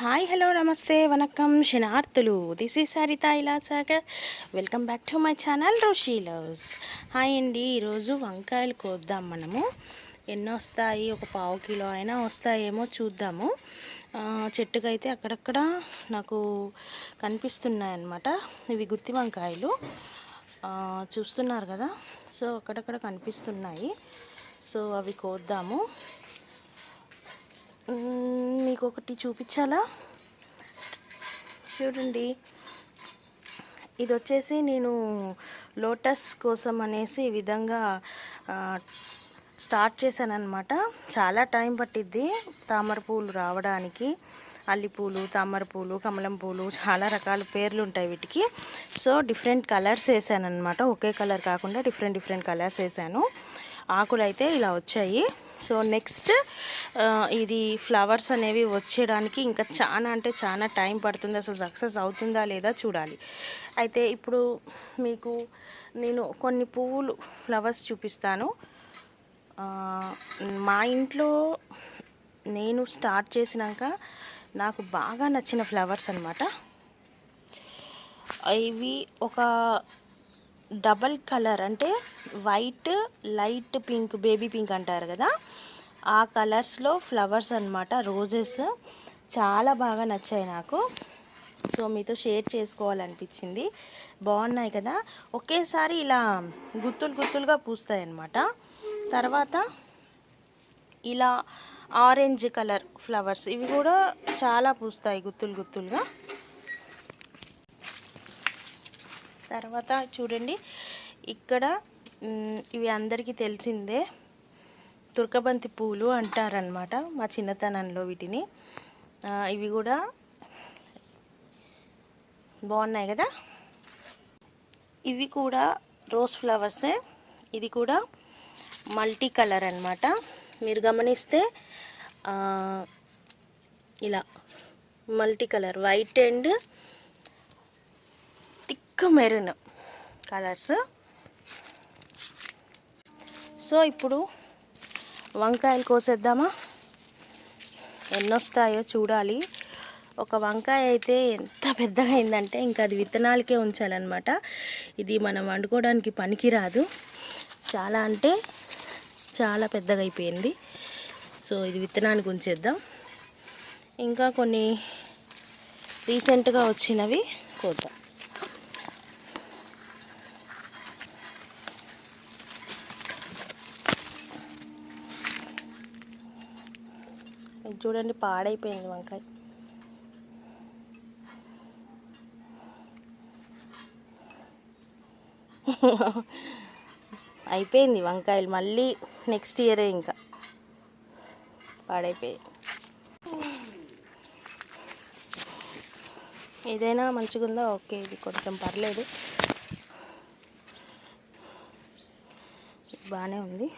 Hi hello నమస్తే వనక్కం శనార్థులు. This is Saritha Ilasagar. Welcome back to my channel Roshi loves. Hi అండి, ఈరోజు వంకాయలు కోద్దాం. మనము ఎన్ని వస్తాయి, ఒక పావు కిలో అయినా వస్తాయేమో చూద్దాము. చెట్టుకైతే అక్కడక్కడ నాకు కనిపిస్తున్నాయి అన్నమాట. ఇవి గుత్తి వంకాయలు చూస్తున్నారు కదా. సో అక్కడక్కడ కనిపిస్తున్నాయి. సో అవి కోద్దాము. మీకు ఒకటి చూపించాలా, చూడండి. ఇది వచ్చేసి నేను లోటస్ కోసం అనేసి ఈ విధంగా స్టార్ట్ చేశాను అనమాట. చాలా టైం పట్టిద్ది తామర పూలు రావడానికి. అల్లిపూలు, తామర పూలు, కమలం పూలు, చాలా రకాల పేర్లు ఉంటాయి వీటికి. సో డిఫరెంట్ కలర్స్ వేసాను అనమాట. ఒకే కలర్ కాకుండా డిఫరెంట్ కలర్స్ వేసాను. ఆకులు అయితే ఇలా వచ్చాయి. సో నెక్స్ట్ ఇది ఫ్లవర్స్ అనేవి వచ్చేయడానికి ఇంకా చాలా అంటే చాలా టైం పడుతుంది. అసలు సక్సెస్ అవుతుందా లేదా చూడాలి. అయితే ఇప్పుడు మీకు నేను కొన్ని పువ్వులు ఫ్లవర్స్ చూపిస్తాను. మా ఇంట్లో నేను స్టార్ట్ చేసినాక నాకు బాగా నచ్చిన ఫ్లవర్స్ అన్నమాట. ఇవి ఒక డబల్ కలర్, అంటే white, light pink, baby pink అంటారు కదా, ఆ కలర్స్లో ఫ్లవర్స్ అన్నమాట. రోజెస్ చాలా బాగా నచ్చాయి నాకు. సో మీతో షేర్ చేసుకోవాలనిపించింది. బాగున్నాయి కదా. ఒకేసారి ఇలా గుత్తులుగా పూస్తాయి అన్నమాట. తర్వాత ఇలా ఆరెంజ్ కలర్ ఫ్లవర్స్, ఇవి కూడా చాలా పూస్తాయి గుత్తులుగా. తర్వాత చూడండి, ఇక్కడ ఇవి అందరికీ తెలిసిందే, తుర్కబంతి పూలు అంటారనమాట మా చిన్నతనంలో వీటిని. ఇవి కూడా బాగున్నాయి కదా. ఇవి కూడా రోజ్ ఫ్లవర్సే. ఇది కూడా మల్టీ కలర్ అన్నమాట. మీరు గమనిస్తే ఇలా multi colour, white and thick maroon colours. So ఇప్పుడు వంకాయలు కోసేద్దామా. ఎన్ని వస్తాయో చూడాలి. ఒక వంకాయ అయితే ఎంత పెద్దగా అయిందంటే ఇంకా అది విత్తనాలకే ఉంచాలన్నమాట. ఇది మనం వండుకోవడానికి పనికిరాదు. చాలా అంటే చాలా పెద్దగా అయిపోయింది. సో ఇది విత్తనానికి ఉంచేద్దాం. ఇంకా కొన్ని రీసెంట్గా వచ్చినవి కోద్దాం. చూడండి, పాడైపోయింది వంకాయ. అయిపోయింది వంకాయలు, మళ్ళీ నెక్స్ట్ ఇయరే ఇంకా పాడైపోయాయి. ఏదైనా మంచిగా ఉందా? ఓకే, ఇది కొంచెం పర్లేదు, బాగానే ఉంది.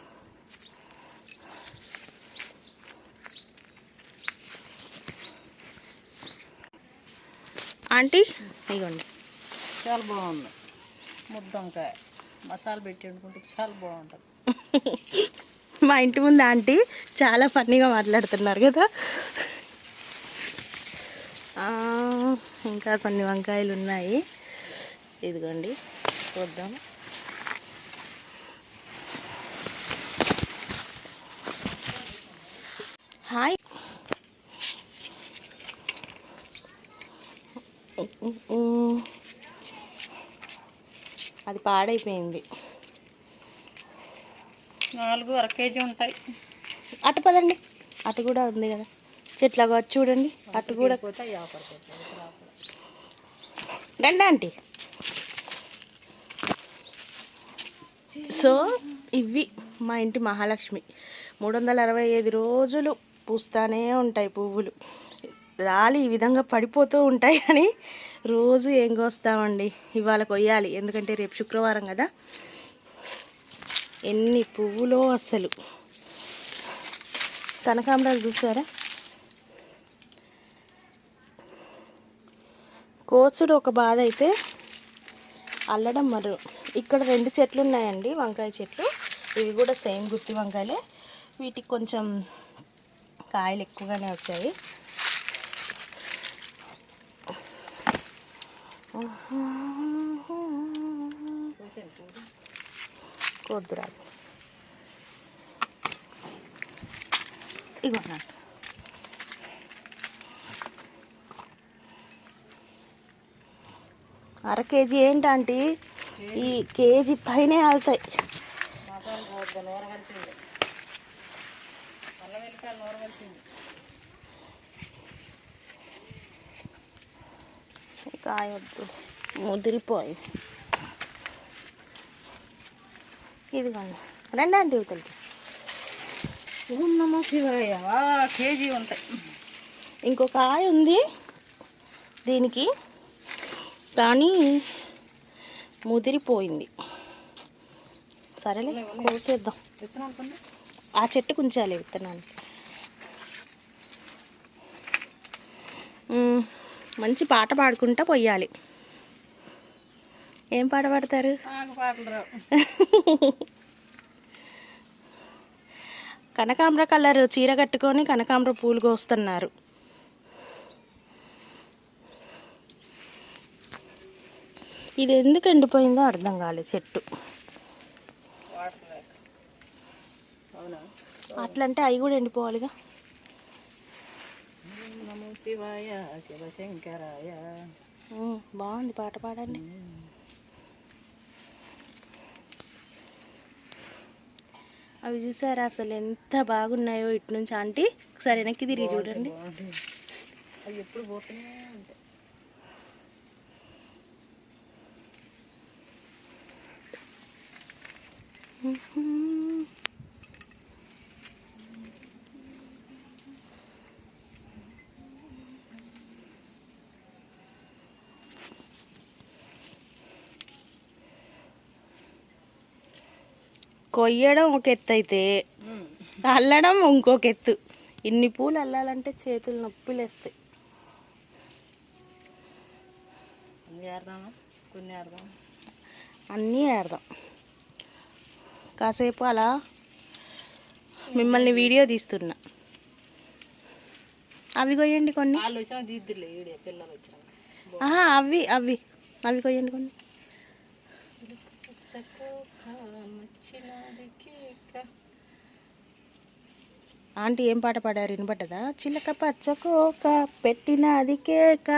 ఆంటీ ఇగోండి, చాలా బాగుంది. ముద్దంకాయ మసాలా పెట్టి వండుకుంటే చాలా బాగుంటుంది. మా ఇంటి ముందు ఆంటీ చాలా ఫన్నీగా మాట్లాడుతున్నారు కదా. ఇంకా కొన్ని వంకాయలు ఉన్నాయి, ఇదిగోండి చూద్దాం. హాయ్. అది పాడైపోయింది. 4 కేజీ ఉంటాయి. అటు పదండి, అటు కూడా ఉంది కదా చెట్లాగా, చూడండి అటు కూడా. రండి ఆంటీ. సో ఇవి మా ఇంటి మహాలక్ష్మి. 365 రోజులు పూస్తానే ఉంటాయి పువ్వులు. రాలి ఈ విధంగా పడిపోతూ ఉంటాయి, కానీ రోజు ఏం కోస్తామండి. ఇవాళ కొయ్యాలి, ఎందుకంటే రేపు శుక్రవారం కదా. ఎన్ని పువ్వులో అసలు. కనకాంబరాలు చూసారా, కోసుడు ఒక బాధ అయితే అల్లడం మరో. ఇక్కడ 2 చెట్లు ఉన్నాయండి, వంకాయ చెట్లు. ఇవి కూడా సేమ్ గుత్తి వంకాయలే. వీటికి కొంచెం కాయలు ఎక్కువగానే వచ్చాయి. కొద్దురాదు ఇగో అన్నట్టు. అర కేజీ ఏంటంటే ఈ కేజీ పైనే వెళ్తాయి. కాయొద్దు ముదిరిపోయి. ఇదిగోండి రండి అండి యువతలకి. ఓం నమో శివాయ. కేజీ ఉంటాయి. ఇంకొక కాయ ఉంది దీనికి, కానీ ముదిరిపోయింది. సరేలే కోసేద్దాం. ఆ చెట్టుకు ఉంచాలి విత్తనాలు. మంచి పాట పాడుకుంటా పొయ్యాలి. ఏం పాట పాడతారు? కనకాంబర కలర్ చీర కట్టుకొని కనకాంబర పూలు కోస్తున్నారు. ఇది ఎందుకు ఎండిపోయిందో అర్థం కాలేదు చెట్టు. అట్లంటే అవి కూడా ఎండిపోవాలిగా. నమో శివాయ శివశంకరాయ. బాగుంది పాట పాడండి. అవి చూసారా అసలు ఎంత బాగున్నాయో. ఇటు నుంచి ఆంటీ ఒకసారి వెనక్కి తిరిగి చూడండి. అవి ఎప్పుడు పోతూనే ఉంటాయి. కొయ్యడం ఒక ఎత్తు అయితే అల్లడం ఇంకొక ఎత్తు. ఇన్ని పూలు అల్లాలంటే చేతులు నొప్పిలు వేస్తాయి. అన్నీ ఏరదాం. కాసేపు అలా మిమ్మల్ని వీడియో తీస్తున్నా. అవి కొయ్యండి కొన్ని. అవి అవి అవి కొయ్యండి కొన్ని. ఆంటీ ఏం పాట పాడారు వినపడ్డదా? చిలక పచ్చకోక పెట్టినది కేక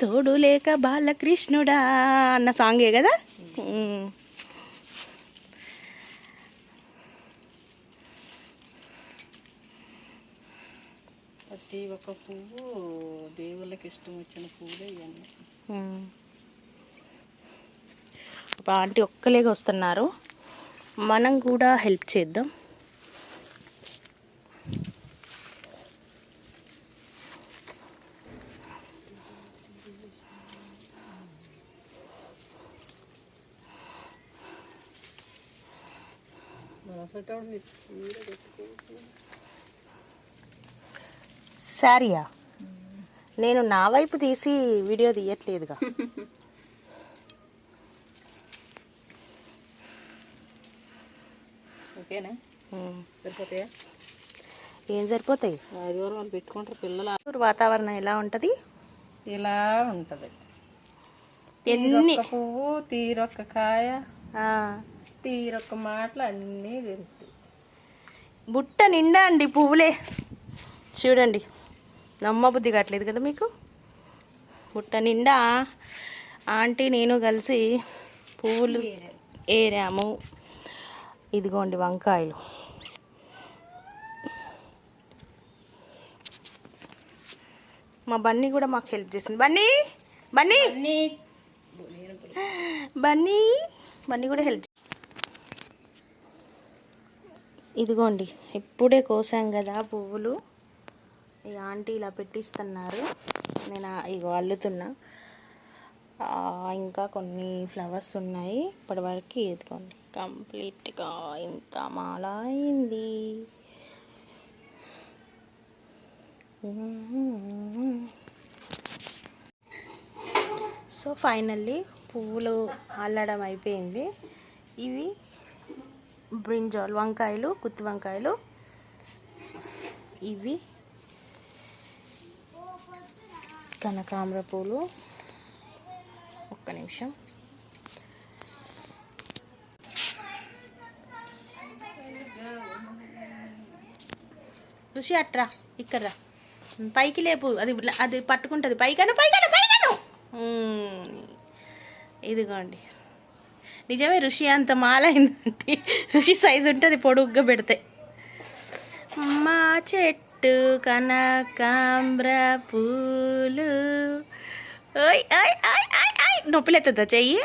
తోడు లేక బాలకృష్ణుడా అన్న సాంగే కదా. ప్రతి ఒక్క పువ్వు దేవుళ్ళకి ఇష్టం వచ్చిన పువ్వులే ఇవన్నీ. ఆంటీ ఒక్కలేగా వస్తున్నారు, మనం కూడా హెల్ప్ చేద్దాం. సారీయా? నేను నా వైపు తీసి వీడియో తీయట్లేదుగా. ఓకేనా? సరిపోతాయా? ఏం సరిపోతాయి? ఆదివారం వాళ్ళు పెట్టుకుంటారు పిల్లలు. వాతావరణం ఎలా ఉంటుంది? ఇలా ఉంటుంది. ఎన్ని పువ్వు తీరొక్క కాయ తీరొక్క మాటలు అన్నీ తెలుస్తాయి. బుట్ట నిండా అండి పువ్వులే. చూడండి, నమ్మబుద్ధి కావట్లేదు కదా మీకు. బుట్ట నిండా ఆంటీ నేను కలిసి పువ్వులు ఏరాము. ఇదిగోండి వంకాయలు. మా బన్నీ కూడా మాకు హెల్ప్ చేసింది. బన్నీ బన్నీ బన్నీ బన్నీ కూడా హెల్ప్. ఇదిగోండి ఇప్పుడే కోసాం కదా పువ్వులు. ఈ ఆంటీ ఇలా పెట్టిస్తున్నారు, నేను ఇగో అల్లుతున్నా. ఇంకా కొన్ని ఫ్లవర్స్ ఉన్నాయి. ఇప్పటి వరకు ఇదిగోండి కంప్లీట్గా ఇంత మాల అయింది. సో ఫైనల్లీ పువ్వులు అల్లడం అయిపోయింది. ఇవి బ్రింజాల్ వంకాయలు, గుత్తి వంకాయలు. ఇవి కనకాంబర పూలు. ఒక్క నిమిషం. రుషి అట్రా, ఇక్కడ రా, పైకి లేపు, అది అది పట్టుకుంటుంది. పైకను పైకను పైకను. ఇదిగోండి, నిజమే ఋషి అంత మాలైందండి. ఋషి సైజు ఉంటుంది పొడుగ్గా పెడితే. మా చెట్టు కనకాంబ్ర పూలు. ఓయ్ ఓయ్ ఓయ్ ఓయ్ ఓయ్, నొప్పిలేతుందా చెయ్యి?